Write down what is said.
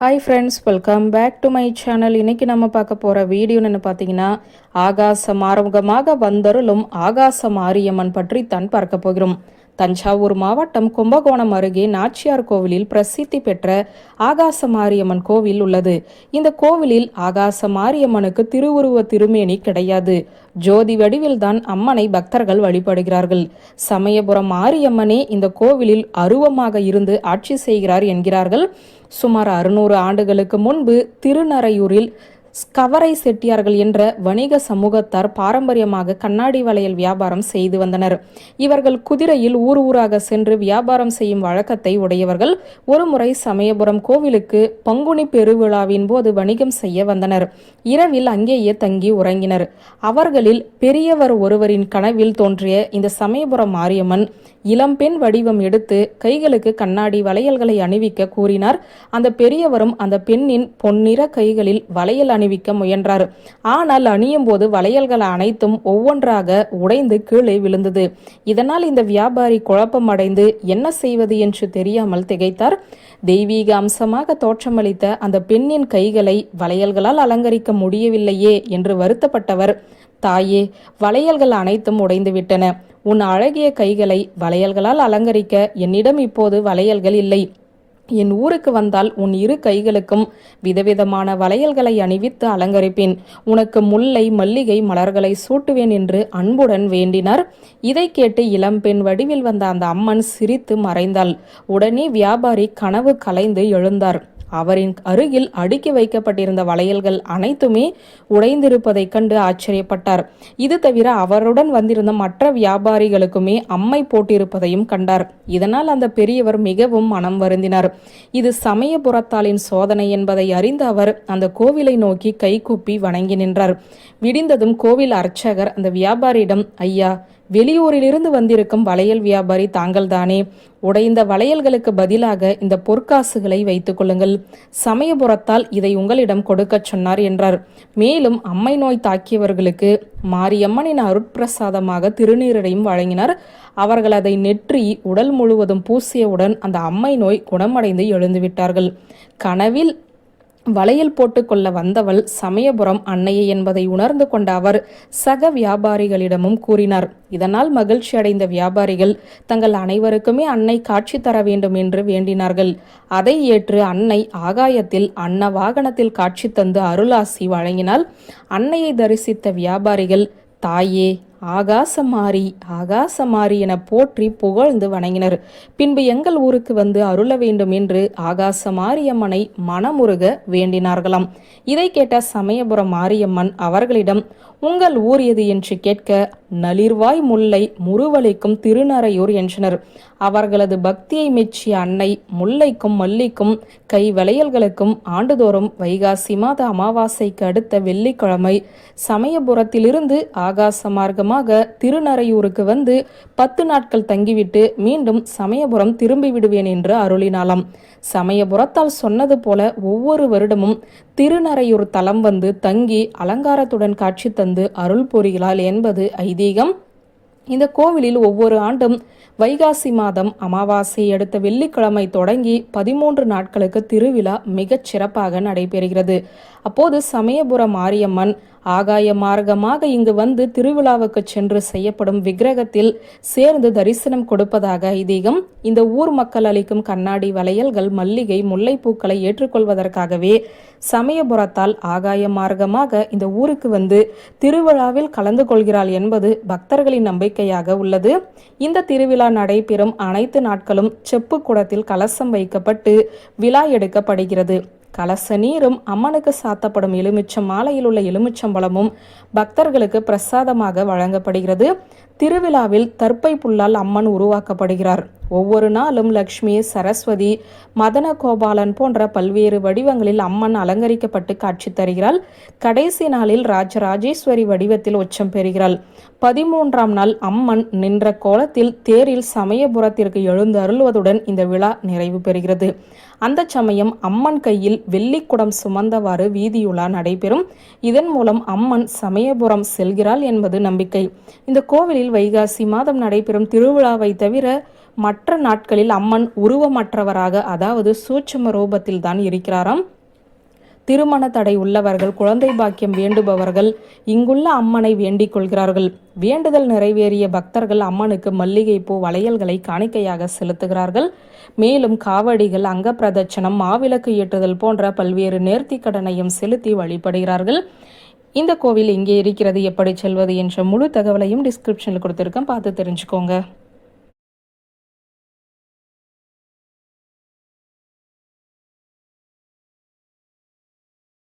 Hi friends, welcome back to my channel. இன்னைக்கு நம்ம பார்க்க போகிற வீடியோன்னு பார்த்தீங்கன்னா, ஆகாச மார்க்கமாக வந்தருளும் ஆகாச மாரியம்மன் பற்றி தான் பார்க்க போகிறோம். தஞ்சாவூர் மாவட்டம் கும்பகோணம் அருகே நாச்சியார் கோவிலில் பிரசித்தி பெற்ற ஆகாச மாரியம்மன் கோவில் உள்ளது. இந்த கோவிலில் ஆகாச மாரியம்மனுக்கு திருவுருவ திருமேனி கிடையாது. ஜோதி வடிவில் தான் அம்மனை பக்தர்கள் வழிபடுகிறார்கள். சமயபுரம் மாரியம்மனே இந்த கோவிலில் அருவமாக இருந்து ஆட்சி செய்கிறார் என்கிறார்கள். சுமார் 600 ஆண்டுகளுக்கு முன்பு திருநறையூரில் கவரை செட்டியார்கள் என்ற வணிக சமூகத்தார் பாரம்பரியமாக கண்ணாடி வளையல் வியாபாரம் செய்து வந்தனர். இவர்கள் குதிரையில் ஊர் ஊராக சென்று வியாபாரம் செய்யும் வழக்கத்தை உடையவர்கள். ஒருமுறை சமயபுரம் கோவிலுக்கு பங்குனி பெருவிழாவின் போது வணிகம் செய்ய வந்தனர். இரவில் அங்கேயே தங்கி உறங்கினர். அவர்களில் பெரியவர் ஒருவரின் கனவில் தோன்றிய இந்த சமயபுரம் மாரியம்மன் இளம்பெண் வடிவம் எடுத்து கைகளுக்கு கண்ணாடி வளையல்களை அணிவிக்க கூறினார். அந்த பெரியவரும் அந்த பெண்ணின் பொன்னிற கைகளில் வளையல் அணிவிக்க முயன்றார். ஆனால் அணியும் போது வளையல்கள் அனைத்தும் ஒவ்வொன்றாக உடைந்து கீழே விழுந்தது. இதனால் இந்த வியாபாரி குழப்பம் அடைந்து என்ன செய்வது என்று தெரியாமல் திகைத்தார். தெய்வீக அம்சமாக தோற்றமளித்த அந்த பெண்ணின் கைகளை வளையல்களால் அலங்கரிக்க முடியவில்லையே என்று வருத்தப்பட்டவர், தாயே, வளையல்கள் அனைத்தும் உடைந்துவிட்டன. உன் அழகிய கைகளை வளையல்களால் அலங்கரிக்க என்னிடம் இப்போது வளையல்கள் இல்லை. என் ஊருக்கு வந்தால் உன் இரு கைகளுக்கும் விதவிதமான வளையல்களை அணிவித்து அலங்கரிப்பேன். உனக்கு முல்லை மல்லிகை மலர்களை சூட்டுவேன் என்று அன்புடன் வேண்டினார். இதை கேட்டு இளம்பெண் வடிவில் வந்த அந்த அம்மன் சிரித்து மறைந்தாள். உடனே வியாபாரி கனவு கலைந்து எழுந்தார். அவரின் அருகில் அடுக்கி வைக்கப்பட்டிருந்த வளையல்கள் அனைத்துமே உடைந்திருப்பதைக் கண்டு ஆச்சரியப்பட்டார். இது தவிர அவருடன் வந்திருந்த மற்ற வியாபாரிகளுக்குமே அம்மை போட்டிருப்பதையும் கண்டார். இதனால் அந்த பெரியவர் மிகவும் மனம் வருந்தினார். இது சமயபுரத்தாளின் சோதனை என்பதை அறிந்த அவர் அந்த கோவிலை நோக்கி கைகூப்பி வணங்கி நின்றார். விடிந்ததும் கோவில் அர்ச்சகர் அந்த வியாபாரியிடம், ஐயா, வெளியூரிலிருந்து வந்திருக்கும் வளையல் வியாபாரி தாங்கள்தானே? உடைந்த வளையல்களுக்கு பதிலாக இந்த பொற்காசுகளை வைத்துக் கொள்ளுங்கள். சமயபுரத்தால் இதை உங்களிடம் கொடுக்க சொன்னார் என்றார். மேலும் அம்மை நோய் தாக்கியவர்களுக்கு மாரியம்மனின் அருட்பிரசாதமாக திருநீரையும் வழங்கினார். அவர்கள் அதை நெற்றி உடல் முழுவதும் பூசியவுடன் அந்த அம்மை நோய் குணமடைந்து எழுந்துவிட்டார்கள். கனவில் வளையல் போட்டுக்கொள்ள வந்தவள் சமயபுரம் அன்னையை என்பதை உணர்ந்து கொண்ட அவர் சக வியாபாரிகளிடமும் கூறினார். இதனால் மகிழ்ச்சி அடைந்த வியாபாரிகள் தங்கள் அனைவருக்குமே அன்னை காட்சி தர வேண்டும் என்று வேண்டினார்கள். அதை ஏற்று அன்னை ஆகாயத்தில் அன்ன வாகனத்தில் காட்சி தந்து அருளாசி வழங்கினாள். அன்னையை தரிசித்த வியாபாரிகள், தாயே, ஆகாசமாரி, ஆகாசமாரி என போற்றி புகழ்ந்து வணங்கினர். பின்பு எங்கள் ஊருக்கு வந்து அருள வேண்டும் என்று ஆகாச மாரியம்மனை மனமுருக வேண்டினார்களாம். இதை கேட்ட சமயபுரம் மாரியம்மன் அவர்களிடம், உங்கள் ஊர் எது என்று கேட்க, நளிர்வாய் முல்லை முருவலிக்கும் திருநறையூர் என்றனர். அவர்களது பக்தியை மெச்சிய அன்னை முல்லைக்கும் மல்லிக்கும் கை வளையல்களுக்கும் ஆண்டுதோறும் வைகாசி மாத அமாவாசைக்கு அடுத்த வெள்ளிக்கிழமை சமயபுரத்திலிருந்து ஆகாச மார்க்கமாக திருநறையூருக்கு வந்து 10 நாட்கள் தங்கிவிட்டு மீண்டும் சமயபுரம் திரும்பி விடுவேன் என்று அருளினாலாம். சமயபுரத்தால் சொன்னது போல ஒவ்வொரு வருடமும் திருநறையூர் தலம் வந்து தங்கி அலங்காரத்துடன் காட்சி தந்து அருள் புரிகிறாள் என்பது ஐதீகம். இந்த கோவிலில் ஒவ்வொரு ஆண்டும் வைகாசி மாதம் அமாவாசை அடுத்த வெள்ளிக்கிழமை தொடங்கி 13 நாட்களுக்கு திருவிழா மிகச் சிறப்பாக நடைபெறுகிறது. அப்போது சமயபுரம் மாரியம்மன் ஆகாய மார்க்கமாக இங்கு வந்து திருவிழாவுக்கு சென்று செய்யப்படும் விக்கிரகத்தில் சேர்ந்து தரிசனம் கொடுப்பதாக ஐதீகம். இந்த ஊர் மக்கள் அளிக்கும் கண்ணாடி வளையல்கள், மல்லிகை, முல்லைப்பூக்களை ஏற்றுக்கொள்வதற்காகவே சமயபுரத்தால் ஆகாய மார்க்கமாக இந்த ஊருக்கு வந்து திருவிழாவில் கலந்து கொள்கிறாள் என்பது பக்தர்களின் நம்பிக்கையாக உள்ளது. இந்த திருவிழா நடைபெறும் அனைத்து நாட்களும் செப்பு குடத்தில் கலசம் வைக்கப்பட்டு விழா எடுக்கப்படுகிறது. கலச நீரும் அம்மனுக்கு சாத்தப்படும் எலுமிச்சம் மாலையில் உள்ள எலுமிச்சம்பழமும் பக்தர்களுக்கு பிரசாதமாக வழங்கப்படுகிறது. திருவிழாவில் தர்ப்பை புல்லால் அம்மன் உருவாக்கப்படுகிறார். ஒவ்வொரு நாளும் லக்ஷ்மி, சரஸ்வதி, மதன கோபாலன் போன்ற பல்வேறு வடிவங்களில் அம்மன் அலங்கரிக்கப்பட்டு காட்சி தருகிறாள். கடைசி நாளில் ராஜராஜேஸ்வரி வடிவத்தில் உச்சம் பெறுகிறாள். 13ஆம் நாள் அம்மன் நின்ற கோலத்தில் தேரில் சமயபுரத்திற்கு எழுந்து அருள்வதுடன் இந்த விழா நிறைவு பெறுகிறது. அந்த சமயம் அம்மன் கையில் வெள்ளிக்குடம் சுமந்தவாறு வீதியுலா நடைபெறும். இதன் மூலம் அம்மன் சமயபுரம் செல்கிறாள் என்பது நம்பிக்கை. இந்த கோவிலில் வைகாசி மாதம் நடைபெறும் திருவிழாவை தவிர மற்ற நாட்களில் அம்மன் உருவமற்றவராக, அதாவது சூட்சும ரூபத்தில் தான் இருக்கிறாராம். திருமண தடை உள்ளவர்கள், குழந்தை பாக்கியம் வேண்டுபவர்கள் இங்குள்ள அம்மனை வேண்டிக் கொள்கிறார்கள். வேண்டுதல் நிறைவேறிய பக்தர்கள் அம்மனுக்கு மல்லிகைப்பூ, வளையல்களை காணிக்கையாக செலுத்துகிறார்கள். மேலும் காவடிகள், அங்க பிரதட்சணம், மாவிளக்கு ஏற்றுதல் போன்ற பல்வேறு நேர்த்தி கடனையும் செலுத்தி வழிபடுகிறார்கள். இந்த கோவில் எங்கே இருக்கிறது, எப்படி செல்வது என்ற முழு தகவலையும் டிஸ்கிரிப்ஷனில் கொடுத்துருக்கேன், பார்த்து தெரிஞ்சுக்கோங்க.